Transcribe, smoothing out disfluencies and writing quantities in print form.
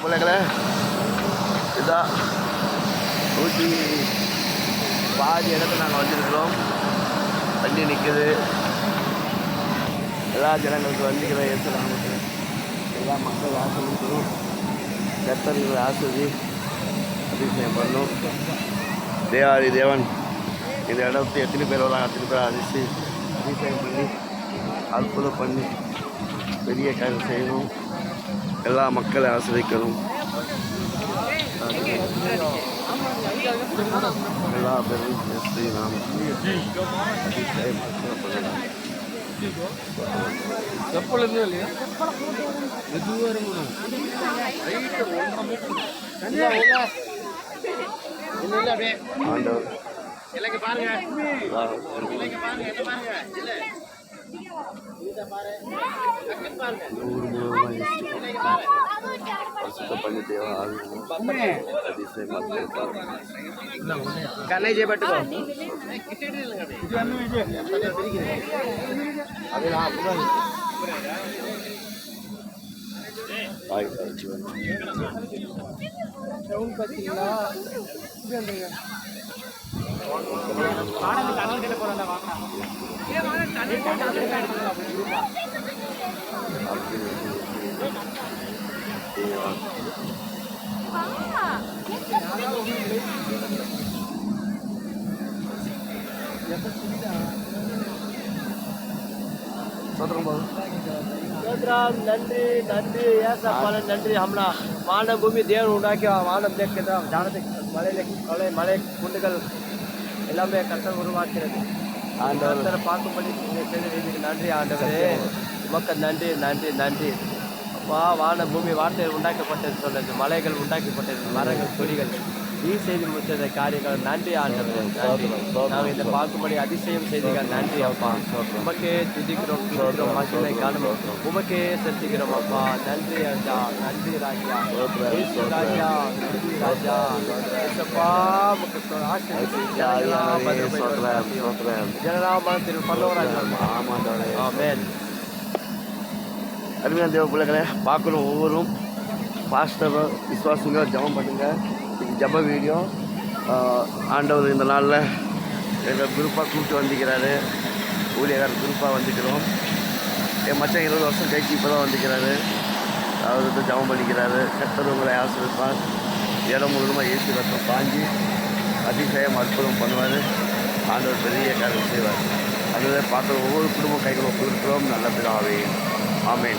பிள்ளைங்களே, இதான் ஊட்டி பாதி இடத்துல நாங்கள் வந்திருக்கிறோம். வண்டி நிற்குது. எல்லா ஜனங்களுக்கு வண்டிகளை ஏற்றுறாங்க. எல்லா மக்கள் ஆசிரியர்களும் கர்த்தர்கள் ஆசிரி அதிசயம் பண்ணும். தேவாதி தேவன் இந்த இடத்து எத்தனை பேர் வராங்க, அத்தனை பேர் அதிசயம் பண்ணி அற்புதம் பண்ணி பெரிய காரியம் செய்யணும். எல்லா மக்களை ஆசிரியக்கணும். எல்லா பேரும் நாம் చెప్పలేదు ஆண்டவர் பண்ணி தேவை அதிசயம் கண்ணை చేపట్టుకో நன்றி நன்றி ஏசா பல நன்றி ஹம்னா வான பூமி தேவன் உண்டாக்கி வானம் தேக்கிற ஜானத்தை மலை குண்டுகள் எல்லாமே கர்த்தர் உருவாக்கிறது. ஆண்டவரை பார்க்கும்படி செய்ததுக்கு நன்றி ஆண்டவரே. மக்கள் நன்றி நன்றி நன்றி அப்பா. வான பூமி வார்த்தை உண்டாக்கப்பட்டது சொன்னது, மலைகள் உண்டாக்கப்பட்டது, மரங்கள் கொடிகள் நீ செய்து முடிச்சத காரியங்கள் நன்றி ஆண்டவரே. நாங்கள் இதை பார்க்கும்படி அதிசயம் செய்தீர்கள் நன்றி அப்பா. உமக்கே துதிக்கிறோம் மக்களை காணும், உமக்கே செலுத்துகிறோம் அப்பா. நன்றி ராஜா, நன்றி ராஜா, ராஜா, நன்றி ராஜா. ஜனநாமத்தில் பல்லவராஜா. ஆமென். அருமையான தேவ பிள்ளைகளை பார்க்கணும். ஒவ்வொரும் பாஸ்டர் விசுவாசங்க ஜபம் பண்ணுங்கள். ஜப வீடியோ ஆண்டவர் இந்த நாளில் எங்கள் குரூப்பாக கூப்பிட்டு வந்துக்கிறாரு. ஊழியர் குரூப்பாக வந்துக்கிறோம். என் மச்சான் 20 வருஷம் கழிச்சு இப்போ தான் வந்துக்கிறாரு. அவர்கிட்ட ஜபம் பண்ணிக்கிறாரு. கர்த்தர் உங்களை ஆசீர்வதிப்பார். இடம் முழுவதுமாக ஏசி ரத்தம் பாஞ்சி அதிசயம் அற்புதம் பண்ணுவார். ஆண்டவர் பெரிய காரியம் செய்வார். அதுவே பார்க்குற ஒவ்வொரு குடும்ப கைகளும் கொடுக்கிறோம். நல்ல பிதாவே. ஆமென்.